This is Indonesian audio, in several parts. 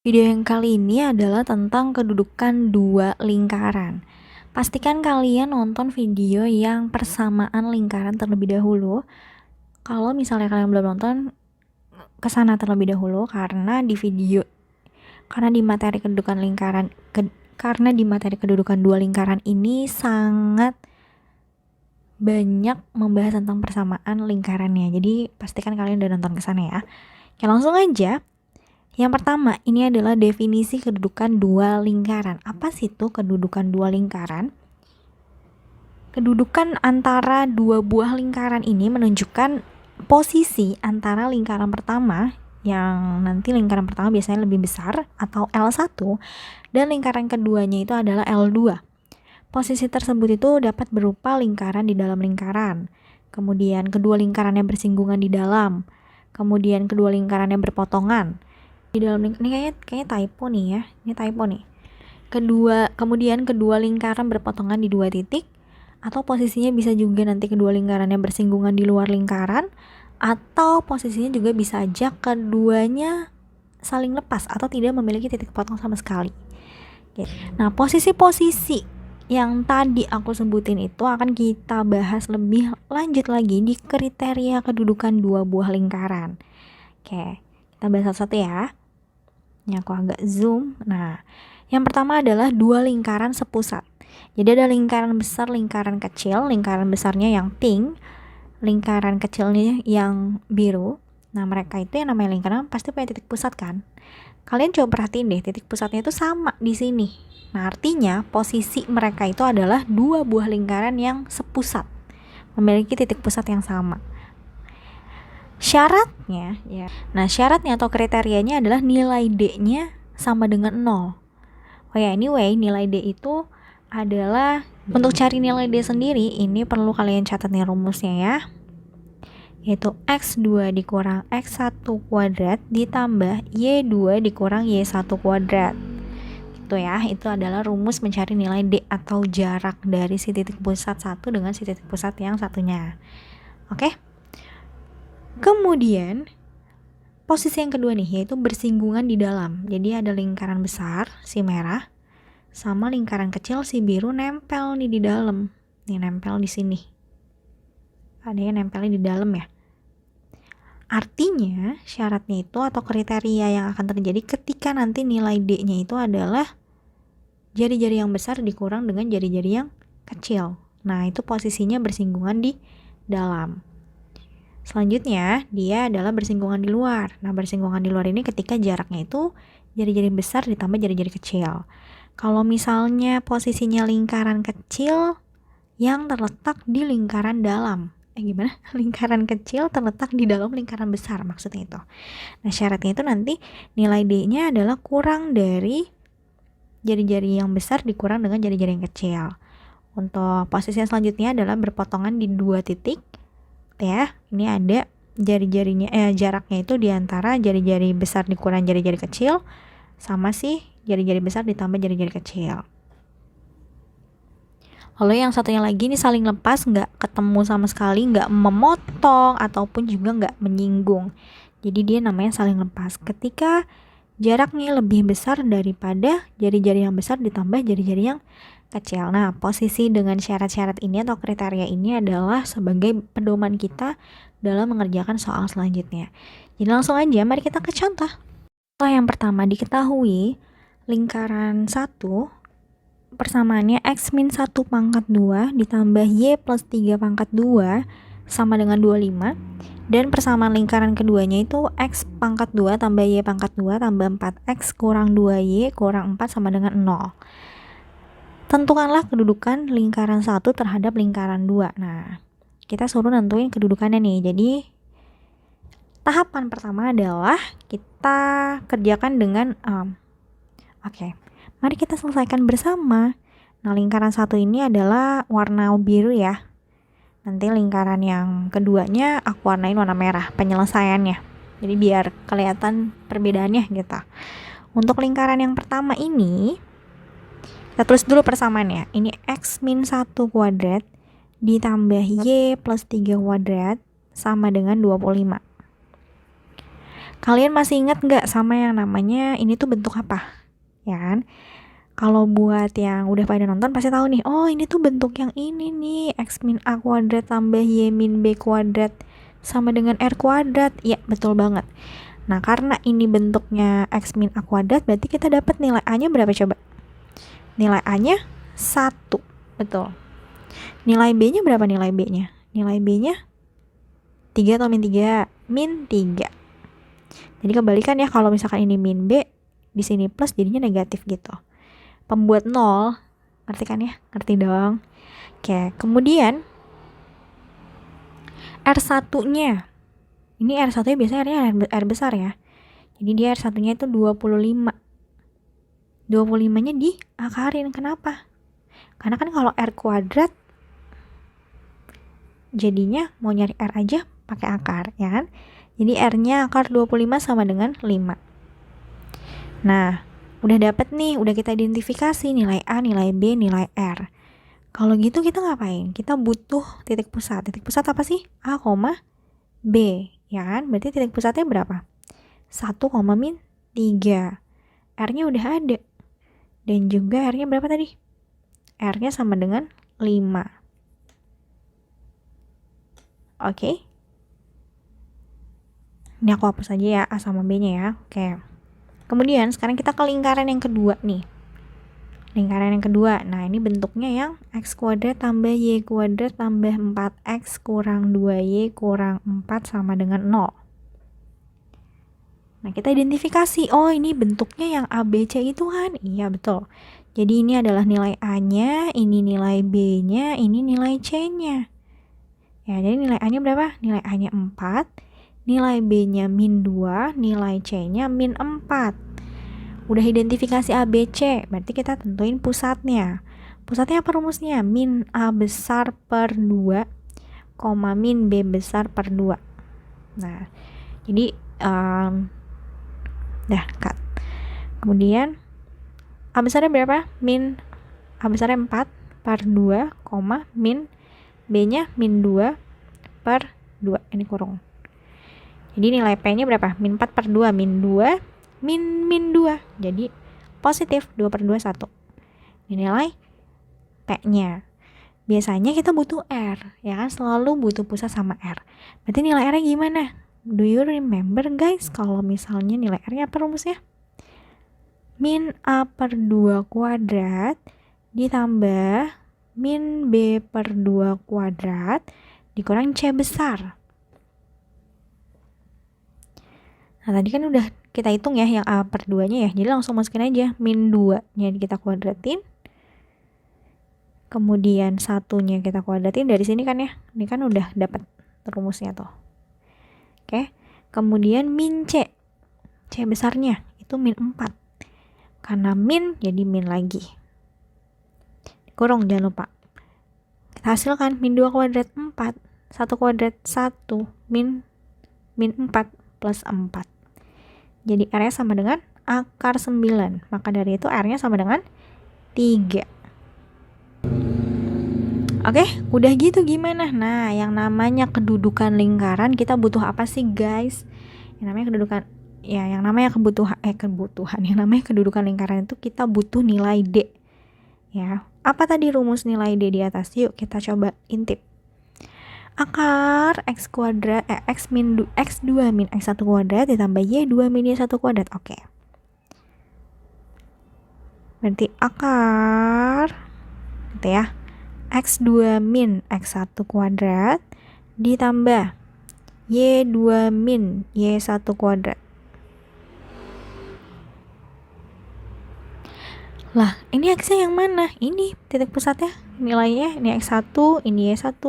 Video yang kali ini adalah tentang kedudukan dua lingkaran. Pastikan kalian nonton video yang persamaan lingkaran terlebih dahulu. Kalau misalnya kalian belum nonton, kesana terlebih dahulu karena di materi kedudukan dua lingkaran ini sangat banyak membahas tentang persamaan lingkarannya. Jadi pastikan kalian udah nonton kesana ya. Oke, langsung aja. Yang pertama, ini adalah definisi kedudukan dua lingkaran. Apa sih itu kedudukan dua lingkaran? Kedudukan antara dua buah lingkaran ini menunjukkan posisi antara lingkaran pertama, yang nanti lingkaran pertama biasanya lebih besar atau L1, dan lingkaran keduanya itu adalah L2. Posisi tersebut itu dapat berupa lingkaran di dalam lingkaran, kemudian kedua lingkarannya bersinggungan di dalam, kemudian kedua lingkarannya berpotongan. Di dalam ini kayaknya typo nih ya, ini typo nih. Kemudian kedua lingkaran berpotongan di dua titik, atau posisinya bisa juga nanti kedua lingkarannya bersinggungan di luar lingkaran, atau posisinya juga bisa aja keduanya saling lepas atau tidak memiliki titik potong sama sekali. Nah, posisi-posisi yang tadi aku sebutin itu akan kita bahas lebih lanjut lagi di kriteria kedudukan dua buah lingkaran. Oke, kita bahas satu-satu ya. Ini aku agak zoom. Nah, yang pertama adalah dua lingkaran sepusat. Jadi ada lingkaran besar, lingkaran kecil. Lingkaran besarnya yang pink, lingkaran kecilnya yang biru. Nah, mereka itu yang namanya lingkaran pasti punya titik pusat kan? Kalian coba perhatiin deh, titik pusatnya itu sama di sini. Nah, artinya posisi mereka itu adalah dua buah lingkaran yang sepusat, memiliki titik pusat yang sama. Syaratnya ya. Nah, syaratnya atau kriterianya adalah nilai D-nya sama dengan 0. Oh ya, anyway, nilai D itu adalah untuk cari nilai D sendiri ini perlu kalian catat nih rumusnya ya. Yaitu X2 dikurang X1 kuadrat ditambah Y2 dikurang Y1 kuadrat. Itu ya, itu adalah rumus mencari nilai D atau jarak dari si titik pusat satu dengan si titik pusat yang satunya. Oke? Kemudian posisi yang kedua nih, yaitu bersinggungan di dalam. Jadi ada lingkaran besar si merah sama lingkaran kecil si biru nempel nih di dalam. Nih nempel di sini. Ada yang nempelnya di dalam ya. Artinya syaratnya itu atau kriteria yang akan terjadi ketika nanti nilai D-nya itu adalah jari-jari yang besar dikurang dengan jari-jari yang kecil. Nah, itu posisinya bersinggungan di dalam. Selanjutnya, dia adalah bersinggungan di luar. Nah, bersinggungan di luar ini ketika jaraknya itu jari-jari besar ditambah jari-jari kecil. Kalau misalnya posisinya lingkaran kecil yang terletak di lingkaran dalam. Gimana? Lingkaran kecil terletak di dalam lingkaran besar, maksudnya itu. Nah, syaratnya itu nanti nilai D-nya adalah kurang dari jari-jari yang besar dikurang dengan jari-jari yang kecil. Untuk posisi yang selanjutnya adalah berpotongan di dua titik. Ya, ini ada jari-jarinya jaraknya itu diantara jari-jari besar dikurang jari-jari kecil sama sih jari-jari besar ditambah jari-jari kecil. Lalu yang satunya lagi ini saling lepas, nggak ketemu sama sekali, nggak memotong ataupun juga nggak menyinggung. Jadi dia namanya saling lepas ketika jaraknya lebih besar daripada jari-jari yang besar ditambah jari-jari yang kecil. Nah, posisi dengan syarat-syarat ini atau kriteria ini adalah sebagai pedoman kita dalam mengerjakan soal selanjutnya. Jadi langsung aja mari kita ke contoh. Contoh yang pertama, diketahui lingkaran 1 persamaannya X min 1 pangkat 2 ditambah Y plus 3 pangkat 2 sama dengan 25. Dan persamaan lingkaran keduanya itu X pangkat 2 tambah Y pangkat 2 tambah 4X kurang 2Y kurang 4 sama dengan 0. Tentukanlah kedudukan lingkaran 1 terhadap lingkaran 2. Nah, kita suruh nentuin kedudukannya nih. Jadi, tahapan pertama adalah kita kerjakan dengan Oke, mari kita selesaikan bersama. Nah, lingkaran 1 ini adalah warna biru ya. Nanti lingkaran yang keduanya aku warnain warna merah penyelesaiannya. Jadi biar kelihatan perbedaannya gitu. Untuk lingkaran yang pertama ini, kita tulis dulu persamaannya. Ini X min 1 kuadrat ditambah Y plus 3 kuadrat sama dengan 25. Kalian masih ingat nggak sama yang namanya ini tuh bentuk apa? Ya kan? Kalau buat yang udah pada nonton pasti tahu nih, oh ini tuh bentuk yang ini nih, X min A kuadrat tambah Y min B kuadrat sama dengan R kuadrat. Ya, betul banget. Nah, karena ini bentuknya X min A kuadrat, berarti kita dapat nilai A-nya berapa coba? Nilai A-nya 1. Betul. Nilai B-nya berapa nilai B-nya? Nilai B-nya 3 atau min 3? Min 3. Jadi kebalikan ya, kalau misalkan ini min B, di sini plus jadinya negatif gitu. Pembuat 0, ngerti kan ya? Ngerti dong. Oke, kemudian R1-nya. Ini R1-nya biasanya R besar ya. Jadi dia R1-nya itu 25. 25-nya diakarin. Kenapa? Karena kan kalau R kuadrat jadinya mau nyari R aja pakai akar, ya kan? Jadi R-nya akar 25 sama dengan 5. Nah, udah dapet nih, udah kita identifikasi nilai A, nilai B, nilai R. Kalau gitu kita ngapain? Kita butuh titik pusat. Titik pusat apa sih? A, B, ya kan? Berarti titik pusatnya berapa? 1, min 3. R-nya udah ada. Dan juga R-nya berapa tadi? R-nya sama dengan 5. Oke. Ini aku hapus aja ya A sama B-nya ya. Oke. Kemudian sekarang kita ke lingkaran yang kedua nih. Lingkaran yang kedua. Nah, ini bentuknya yang X kuadrat tambah Y kuadrat tambah 4X kurang 2Y kurang 4 sama dengan 0. Nah, kita identifikasi. Oh, ini bentuknya yang ABC itu kan? Iya, betul. Jadi ini adalah nilai A-nya, ini nilai B-nya, ini nilai C-nya. Ya, jadi nilai A-nya berapa? Nilai A-nya 4, nilai B-nya min 2, nilai C-nya min 4. Udah identifikasi A, B, C, berarti kita tentuin pusatnya. Pusatnya apa rumusnya? Min A besar per 2, min B besar per 2. Nah, jadi cut. Kemudian A besarnya berapa? A besarnya 4 per 2, min B-nya min 2 per 2. Ini kurung. Jadi nilai P-nya berapa? Min 4 per 2. Min 2. Min 2. Jadi positif. 2 per 2, 1. Ini nilai P-nya. Biasanya kita butuh R. Ya kan? Selalu butuh pusat sama R. Berarti nilai R-nya gimana? Do you remember guys? Kalau misalnya nilai R-nya apa rumusnya? Min A per 2 kuadrat ditambah min B per 2 kuadrat dikurang C besar. Nah, tadi kan udah kita hitung ya yang A per 2-nya ya. Jadi langsung masukin aja min 2-nya kita kuadratin. Kemudian 1-nya kita kuadratin dari sini kan ya. Ini kan udah dapat rumusnya tuh. Oke. Kemudian min C. C besarnya itu min 4. Karena min jadi min lagi. Kurung, jangan lupa. Kita hasilkan min 2 kuadrat 4, 1 kuadrat 1, min 4 plus 4. Jadi R-nya sama dengan akar 9. Maka dari itu R-nya sama dengan 3. Oke, udah gitu gimana? Nah, yang namanya kedudukan lingkaran kita butuh apa sih guys? Yang namanya kedudukan, ya yang namanya kebutuhan, yang namanya kedudukan lingkaran itu kita butuh nilai D. Ya, apa tadi rumus nilai D di atas? Yuk kita coba intip. Akar X kuadrat X min X2 min X1 kuadrat ditambah Y2 min Y1 kuadrat. Oke. Berarti akar gitu ya. X2 min X1 kuadrat ditambah Y2 min Y1 kuadrat. Lah, ini X-nya yang mana? Ini titik pusatnya, nilainya ini X1, ini Y1,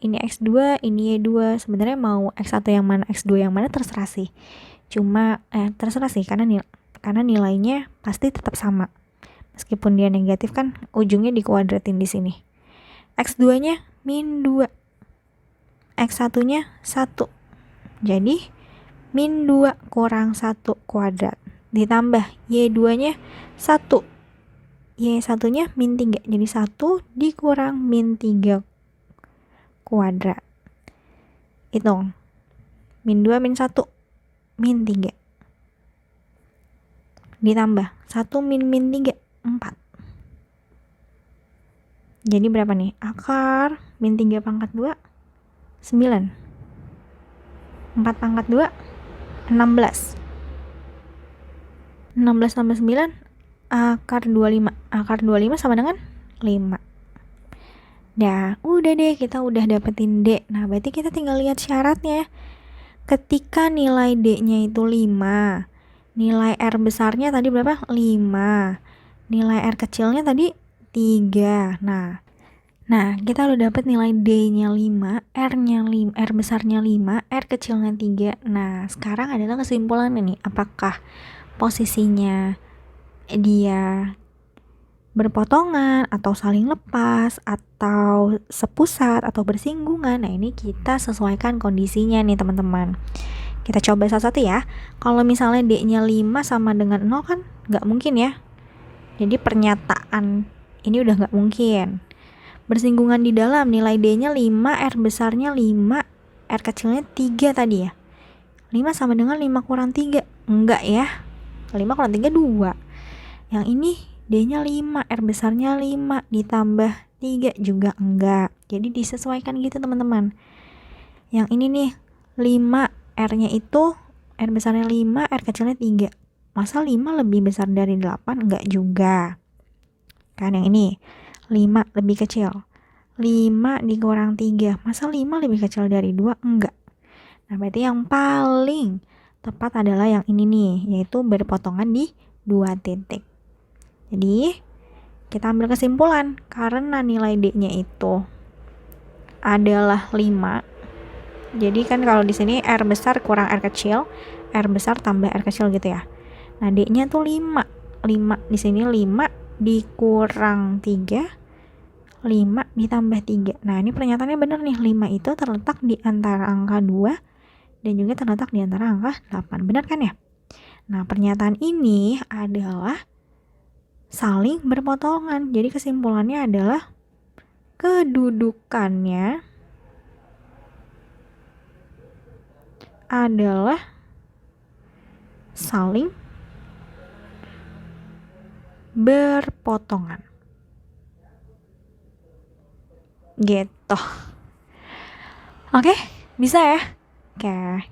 ini X2, ini Y2. Sebenarnya mau X1 yang mana, X2 yang mana terserah sih. Cuma terserah sih karena nilainya pasti tetap sama. Meskipun dia negatif kan ujungnya dikuadratin di sini. X2-nya min 2. X1-nya 1. Jadi min 2 kurang 1 kuadrat ditambah Y2-nya 1. Y1-nya min 3. Jadi 1 dikurang min 3 kuadrat. Hitung. Min 2 min 1. min 3. Ditambah 1 min 3, 4. Jadi berapa nih? Akar min 3 pangkat 2, 9. 4 pangkat 2, 16. 16 tambah 9, akar 25. Akar 25 sama dengan 5. Nah, udah deh, kita udah dapetin D. Nah, berarti kita tinggal lihat syaratnya. Ketika nilai D-nya itu 5, nilai R besarnya tadi berapa? 5. Nilai R kecilnya tadi 3. Nah, kita udah dapet nilai D-nya 5, R-nya 5, R besarnya 5, R kecilnya 3. Nah, sekarang adalah kesimpulan ini. Apakah posisinya dia berpotongan atau saling lepas atau sepusat atau bersinggungan. Nah, ini kita sesuaikan kondisinya nih teman-teman. Kita coba satu-satu ya. Kalau misalnya D-nya 5 sama dengan 0 kan nggak mungkin ya. Jadi pernyataan ini udah nggak mungkin. Bersinggungan di dalam, nilai D-nya 5, R besarnya 5, R kecilnya 3 tadi ya. 5 sama dengan 5 kurang 3. Enggak ya. 5 kurang 3, 2. Yang ini D-nya 5, R besarnya 5, ditambah 3 juga enggak. Jadi disesuaikan gitu teman-teman. Yang ini nih, 5, R-nya itu, R besarnya 5, R kecilnya 3. Masa 5 lebih besar dari 8? Enggak juga. Kan yang ini, 5 lebih kecil. 5 dikurang 3. Masa 5 lebih kecil dari 2? Enggak. Nah, berarti yang paling tepat adalah yang ini nih, yaitu berpotongan di 2 titik. Jadi, kita ambil kesimpulan, karena nilai D-nya itu adalah 5. Jadi kan kalau di sini R besar kurang R kecil, R besar tambah R kecil gitu ya. Nah, D-nya tuh 5. 5 di sini 5 dikurang 3, 5 ditambah 3. Nah, ini pernyataannya benar nih, 5 itu terletak di antara angka 2 dan juga terletak di antara angka 8. Benar kan ya? Nah, pernyataan ini adalah saling berpotongan. Jadi kesimpulannya adalah kedudukannya adalah saling berpotongan. Gitu. Oke, bisa ya? Oke.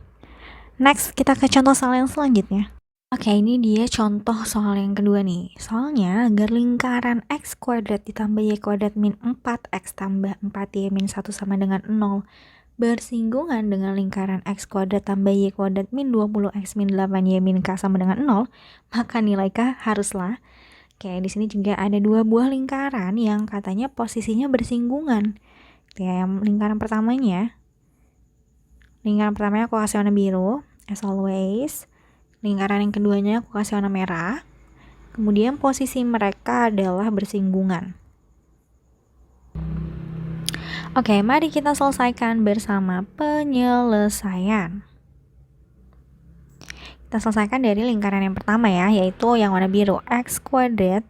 Next, kita ke contoh soal yang selanjutnya. Oke, ini dia contoh soal yang kedua nih. Soalnya, agar lingkaran x kuadrat ditambah y kuadrat min 4x tambah 4y min 1 sama dengan 0 bersinggungan dengan lingkaran x kuadrat tambah y kuadrat min 20x min 8y min k sama dengan 0, maka nilai k haruslah. Oke, di sini juga ada 2 buah lingkaran yang katanya posisinya bersinggungan. Ya, yang lingkaran pertamanya aku kasih warna biru, as always. Lingkaran yang keduanya aku kasih warna merah. Kemudian posisi mereka adalah bersinggungan. Oke, mari kita selesaikan bersama penyelesaian. Kita selesaikan dari lingkaran yang pertama ya, yaitu yang warna biru. X kuadrat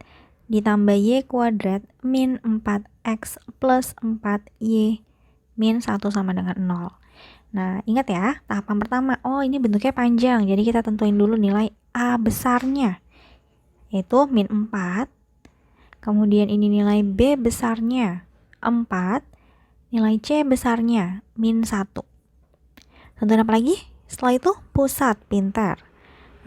ditambah y kuadrat min 4x plus 4y min 1 sama dengan 0. Nah, ingat ya, tahapan pertama, ini bentuknya panjang, jadi kita tentuin dulu nilai A besarnya, yaitu min 4, kemudian ini nilai B besarnya, 4, nilai C besarnya, min 1. Tentuin apa lagi? Setelah itu, pusat, pintar.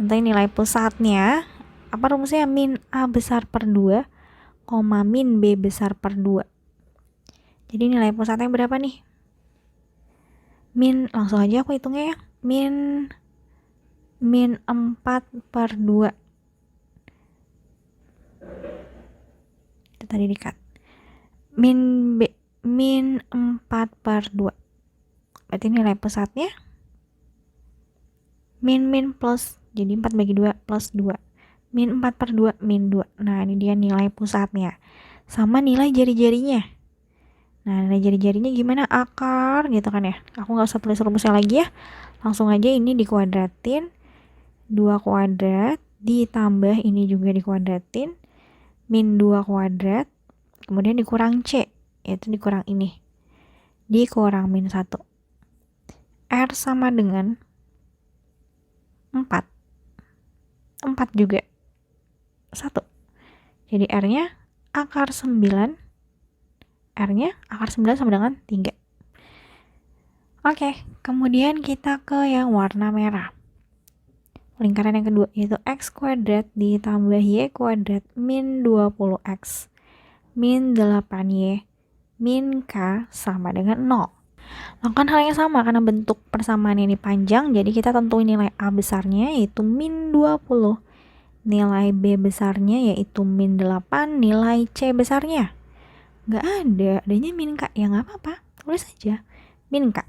Tentuin nilai pusatnya, apa rumusnya? Min A besar per 2, min B besar per 2. Jadi nilai pusatnya berapa nih? Langsung aja aku hitungnya ya, min 4 per 2. Itu tadi dikat. Min 4 per 2. Berarti nilai pusatnya min plus, jadi 4 bagi 2 plus 2. Min 4 per 2, min 2. Nah, ini dia nilai pusatnya. Sama nilai jari-jarinya. Nah, nilai jari-jarinya gimana? Akar gitu kan ya. Aku nggak usah tulis rumusnya lagi ya. Langsung aja ini dikuadratin. 2 kuadrat ditambah ini juga dikuadratin. Min 2 kuadrat. Kemudian dikurang C. Yaitu dikurang ini. Dikurang min 1. R sama dengan 4. 4 juga 1. Jadi R-nya akar 9. R-nya akar 9 sama dengan 3. Oke, kemudian kita ke yang warna merah. Lingkaran yang kedua yaitu X kuadrat ditambah Y kuadrat min 20X min 8Y min K sama dengan 0. Lakukan hal yang sama karena bentuk persamaan ini panjang, jadi kita tentuin nilai A besarnya yaitu min 20. Nilai B besarnya yaitu min 8, nilai C besarnya nggak ada, adanya min K, ya nggak apa-apa, tulis aja min K.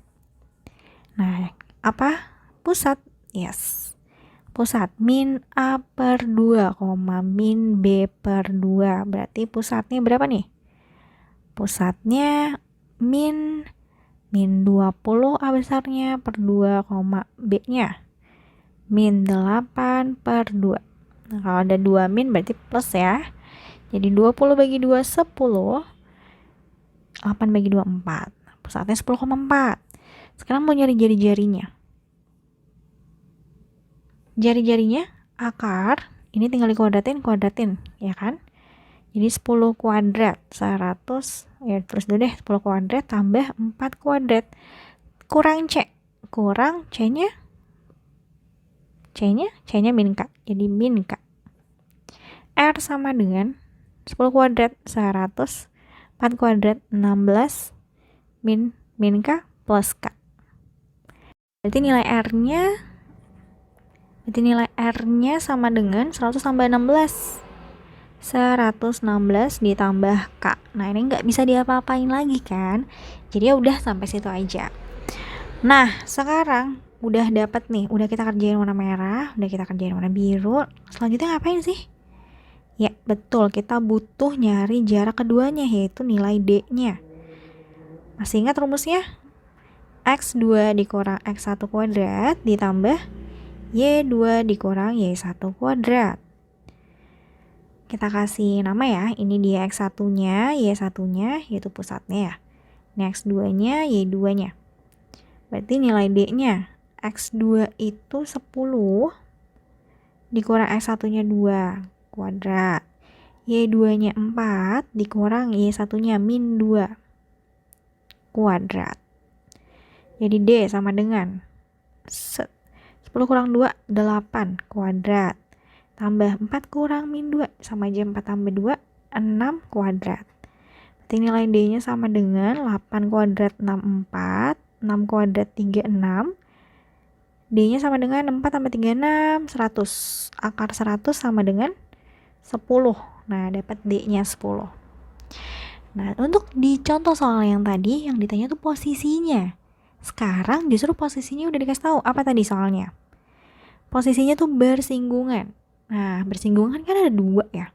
Nah, apa? Pusat, yes. Pusat min A per 2, min B per 2. Berarti pusatnya berapa nih? Pusatnya min 20 A besarnya per 2, B-nya min 8 per 2. Nah, kalau ada 2 min berarti plus ya. Jadi 20 bagi 2, 10. 8 bagi 2, 4. Pusatnya 10,4. Sekarang mau nyari jari-jarinya. Jari-jarinya akar, ini tinggal dikuadratin, ya kan? Jadi 10 kuadrat, 100, ya terus dulu deh, 10 kuadrat tambah 4 kuadrat. Kurang C, kurang C-nya min K, jadi min K. R sama dengan 10 kuadrat, 100, 4 kuadrat, 16, min K plus K. Berarti nilai R-nya sama dengan 100 tambah 16. 116 ditambah K. Nah, ini nggak bisa diapa-apain lagi kan? Jadi ya udah sampai situ aja. Nah, sekarang udah dapat nih, udah kita kerjain warna merah, udah kita kerjain warna biru. Selanjutnya ngapain sih? Ya, betul, kita butuh nyari jarak keduanya, yaitu nilai D-nya. Masih ingat rumusnya? X2 dikurang X1 kuadrat ditambah Y2 dikurang Y1 kuadrat. Kita kasih nama ya, ini dia X1-nya, Y1-nya, yaitu pusatnya ya. Ini X2-nya, Y2-nya. Berarti nilai D-nya, X2 itu 10 dikurang X1-nya 2 kuadrat. Y2-nya 4 dikurang Y1-nya min 2 kuadrat. Jadi D sama dengan 10 kurang 2, 8 kuadrat. Tambah 4 kurang min 2, sama aja 4 tambah 2, 6 kuadrat. Berarti nilai D-nya sama dengan 8 kuadrat 64, 6 kuadrat 36. D-nya sama dengan 4 tambah 36, 100. Akar 100 sama dengan 10. Nah, dapat D-nya 10. Nah, untuk di contoh soal yang tadi, yang ditanya tuh posisinya. Sekarang justru posisinya udah dikasih tahu. Apa tadi soalnya? Posisinya tuh bersinggungan. Nah, bersinggungan kan ada 2 ya.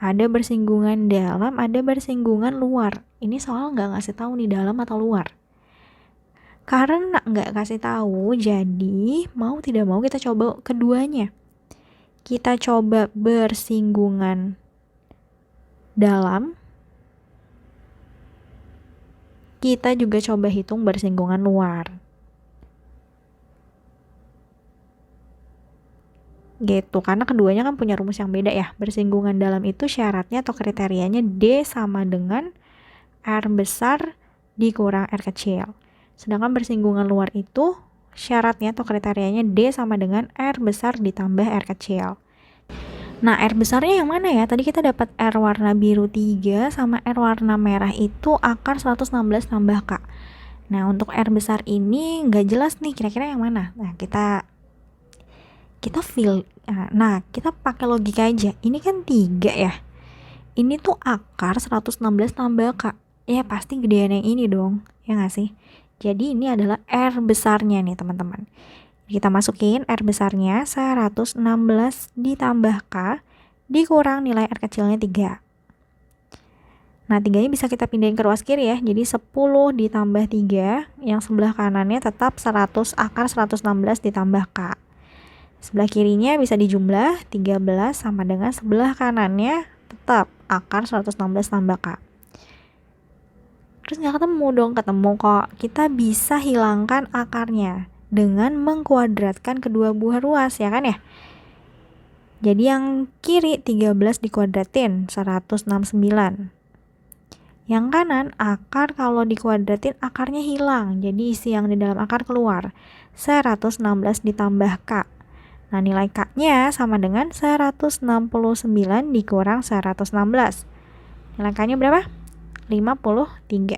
Ada bersinggungan dalam, ada bersinggungan luar. Ini soal nggak ngasih tahu nih dalam atau luar. Karena nggak kasih tahu, jadi mau tidak mau kita coba keduanya. Kita coba bersinggungan dalam. Kita juga coba hitung bersinggungan luar. Gitu, karena keduanya kan punya rumus yang beda ya. Bersinggungan dalam itu syaratnya atau kriterianya D sama dengan R besar dikurang R kecil. Sedangkan bersinggungan luar itu syaratnya atau kriterianya D sama dengan R besar ditambah R kecil. Nah, R besarnya yang mana ya? Tadi kita dapat R warna biru 3 sama R warna merah itu akar 116 tambah K. Nah, untuk R besar ini nggak jelas nih kira-kira yang mana. Nah, kita pakai logika aja. Ini kan 3 ya. Ini tuh akar 116 tambah K. Ya pasti gedean yang ini dong. Ya nggak sih? Jadi ini adalah R besarnya nih teman-teman. Kita masukin R besarnya 116 ditambah K dikurang nilai R kecilnya 3. Nah, 3-nya bisa kita pindahin ke ruas kiri ya. Jadi 10 ditambah 3, yang sebelah kanannya tetap 100 akar 116 ditambah K. Sebelah kirinya bisa dijumlah, 13 sama dengan sebelah kanannya tetap akar 116 tambah K. Terus nggak ketemu dong, ketemu kok. Kita bisa hilangkan akarnya. dengan mengkuadratkan kedua buah ruas, ya kan ya? Jadi yang kiri 13 dikuadratin 169. Yang kanan akar kalau dikuadratin akarnya hilang. Jadi isi yang di dalam akar keluar. 116 ditambah K. Nah, nilai K-nya sama dengan 169 dikurang 116. Nilai K-nya berapa? 53.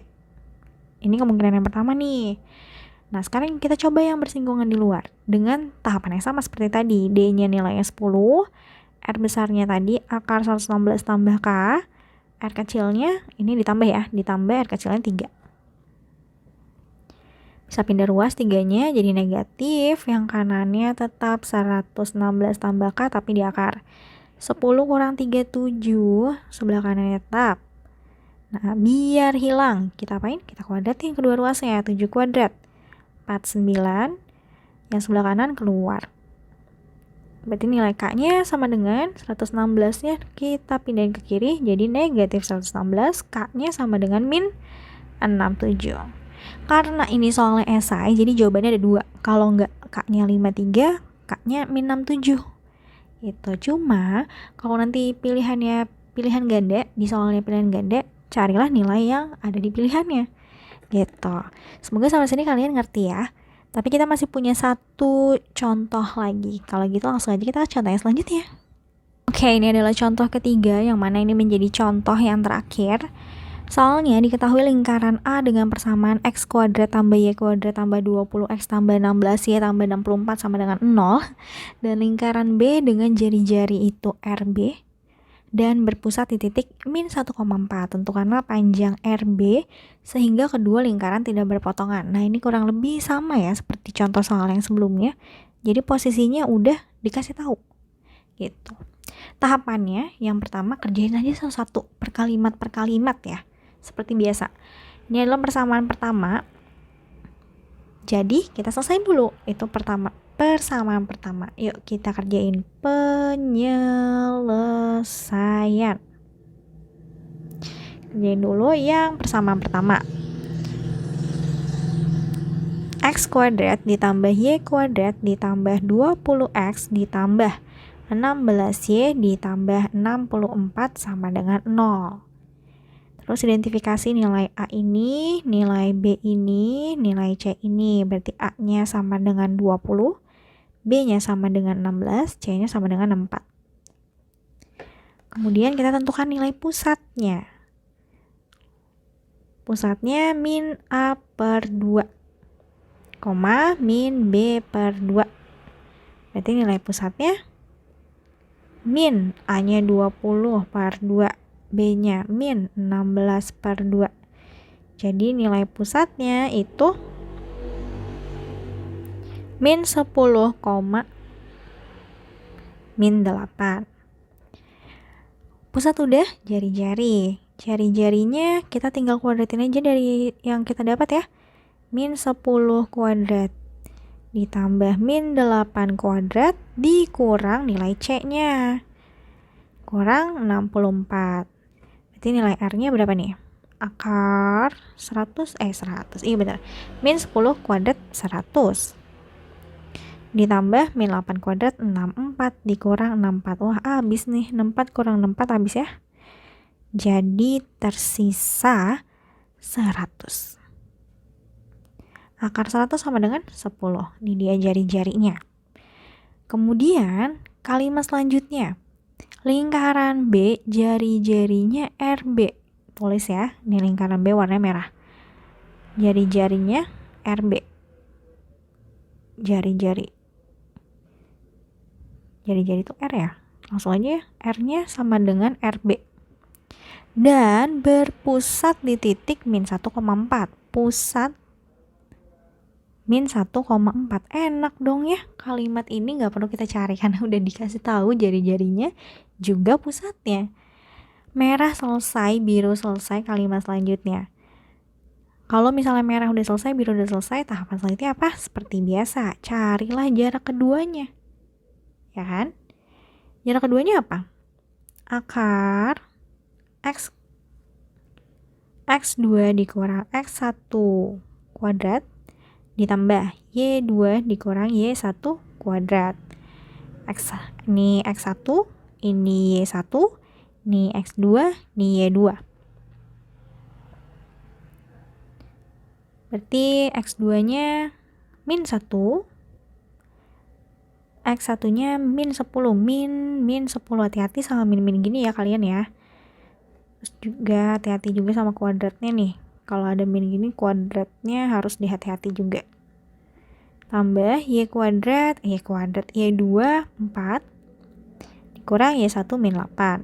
Ini kemungkinan yang pertama nih. Nah, sekarang kita coba yang bersinggungan di luar. Dengan tahapan yang sama seperti tadi. D-nya nilainya 10. R besarnya tadi akar 116 tambah K. R kecilnya ini ditambah ya. Ditambah R kecilnya 3. Bisa pindah ruas 3-nya jadi negatif, yang kanannya tetap 116 tambah K tapi di akar. 10 kurang 37, sebelah kanannya tetap. Nah, biar hilang, kita apain? Kita kuadratin kedua ruasnya, 7 kuadrat. 49, yang sebelah kanan keluar. Berarti nilai K-nya sama dengan 116-nya kita pindahin ke kiri, jadi negatif 116, K-nya sama dengan min 67. Karena ini soalnya esai, jadi jawabannya ada 2. Kalau enggak K-nya 53, K-nya min 67. Itu cuma kalau nanti pilihan ganda, di soalnya pilihan ganda, carilah nilai yang ada di pilihannya. Gitu. Semoga sampai sini kalian ngerti ya. Tapi kita masih punya satu contoh lagi. Kalau gitu langsung aja kita contoh yang selanjutnya. Oke, ini adalah contoh ketiga yang mana ini menjadi contoh yang terakhir. Soalnya diketahui lingkaran A dengan persamaan x kuadrat tambah y kuadrat tambah 20x tambah 16y tambah 64 sama dengan 0. Dan lingkaran B dengan jari-jari itu RB dan berpusat di titik min 1,4. Tentukanlah panjang RB sehingga kedua lingkaran tidak berpotongan. Nah, ini kurang lebih sama ya seperti contoh soal yang sebelumnya. Jadi posisinya udah dikasih tahu. Gitu. Tahapannya yang pertama kerjain aja satu per kalimat ya. Seperti biasa. Ini adalah persamaan pertama. Jadi kita selesaiin dulu. Itu persamaan pertama. Yuk kita kerjain penyelesaian. Kerjain dulu yang persamaan pertama. X kuadrat ditambah Y kuadrat ditambah 20X ditambah 16Y ditambah 64 sama dengan 0. Terus identifikasi nilai A ini, nilai B ini, nilai C ini. Berarti A-nya sama dengan 20, B-nya sama dengan 16, C-nya sama dengan 4. Kemudian kita tentukan nilai pusatnya. Pusatnya min A per 2, min B per 2. Berarti nilai pusatnya min A-nya 20 per 2. B-nya min 16 per 2. Jadi nilai pusatnya itu min 10, min 8. Pusat udah, jari-jari. Jari-jarinya kita tinggal kuadratin aja dari yang kita dapat ya. Min 10 kuadrat ditambah min 8 kuadrat dikurang nilai C-nya. Kurang 64. Berarti nilai R-nya berapa nih? Akar 100. Iya benar. Min 10 kuadrat 100. Ditambah min 8 kuadrat 64 dikurang 64. Wah, habis nih. 64 kurang 64 habis ya. Jadi tersisa 100. Akar 100 sama dengan 10. Ini dia jari-jarinya. Kemudian kalimat selanjutnya. Lingkaran B, jari-jarinya RB. Tulis ya, ini lingkaran B warnanya merah. Jari-jarinya RB. Jari-jari itu R ya. Langsung aja ya, R-nya sama dengan RB. Dan berpusat di titik min 1,4. Pusat min 1,4. Enak dong ya. Kalimat ini gak perlu kita cari karena udah dikasih tahu jari-jarinya juga pusatnya. Merah selesai, biru selesai, kalimat selanjutnya. Kalau misalnya merah udah selesai, biru udah selesai, tahapan selanjutnya apa? Seperti biasa, carilah jarak keduanya. Ya kan? Jarak keduanya apa? Akar X2 dikurang X1 kuadrat ditambah Y2 dikurang Y1 kuadrat. Ini X1, ini Y1, ini X2, ini Y2. Berarti X2-nya min 1, X1-nya min 10, min 10. Hati-hati sama min gini ya kalian ya. Terus juga hati-hati juga sama kuadratnya nih. Kalau ada min gini kuadratnya harus dihati-hati juga. Tambah Y kuadrat, Y2 4 dikurang Y1 min 8.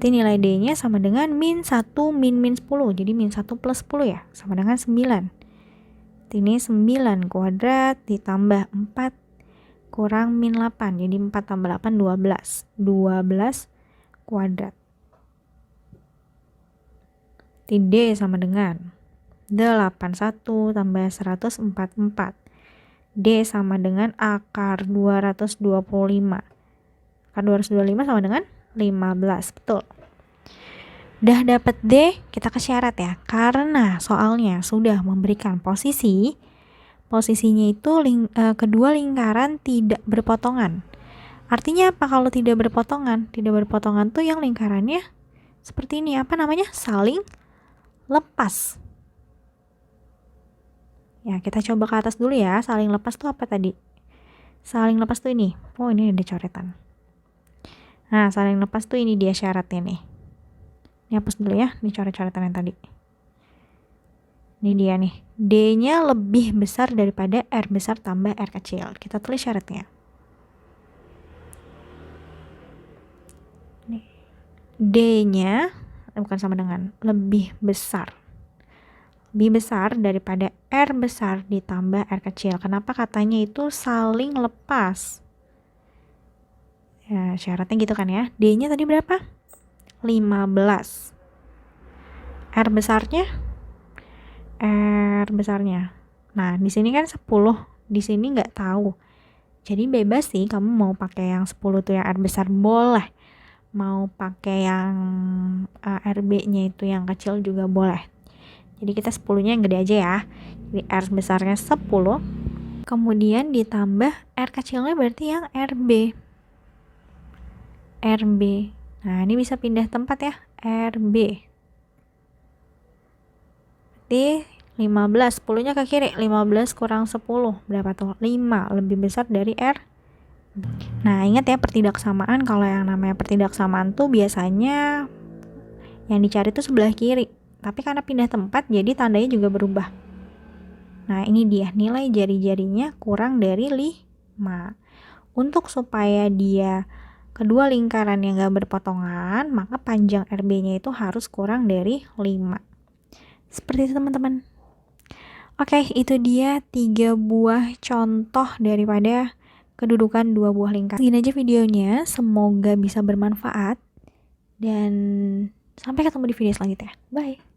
Berarti nilai D-nya sama dengan min 1 min 10. Jadi min 1 plus 10 ya, sama dengan 9. Ini 9 kuadrat ditambah 4 kurang min 8. Jadi 4 tambah 8 12. 12 kuadrat. D sama dengan 81 tambah 144. D sama dengan akar 225. Akar 225 sama dengan 15. Betul. Udah dapat D, kita ke syarat ya. Karena soalnya sudah memberikan posisinya itu kedua lingkaran tidak berpotongan. Artinya apa kalau tidak berpotongan? Tidak berpotongan tuh yang lingkarannya seperti ini. Apa namanya? Saling lepas. Ya, kita coba ke atas dulu ya. Saling lepas tuh apa tadi? Saling lepas tuh ini. Oh, ini ada coretan. Nah, saling lepas tuh ini dia syaratnya nih. Ini hapus dulu ya, ini coret-coretan yang tadi. Ini dia nih, D-nya lebih besar daripada R besar tambah R kecil. Kita tulis syaratnya. D-nya bukan sama dengan, lebih besar. Lebih besar daripada R besar ditambah R kecil. Kenapa katanya itu saling lepas? Ya, syaratnya gitu kan ya. D-nya tadi berapa? 15. R besarnya. Nah, di sini kan 10, di sini nggak tahu. Jadi bebas sih kamu mau pakai yang 10 tuh yang R besar boleh. Mau pakai yang RB-nya itu yang kecil juga boleh. Jadi kita 10-nya yang gede aja ya. Jadi R besarnya 10. Kemudian ditambah R kecilnya berarti yang RB. Nah, ini bisa pindah tempat ya. RB. Berarti 15. 10-nya ke kiri. 15 kurang 10. Berapa tuh? 5. Lebih besar dari R. Nah, ingat ya pertidaksamaan. Kalau yang namanya pertidaksamaan tuh biasanya yang dicari tuh sebelah kiri. Tapi karena pindah tempat, jadi tandanya juga berubah. Nah, ini dia. Nilai jari-jarinya kurang dari 5. Untuk supaya dia kedua lingkaran yang gak berpotongan, maka panjang RB-nya itu harus kurang dari 5. Seperti itu teman-teman. Oke, itu dia 3 buah contoh daripada kedudukan 2 buah lingkaran. Segini aja videonya, semoga bisa bermanfaat. Dan sampai ketemu di video selanjutnya. Bye!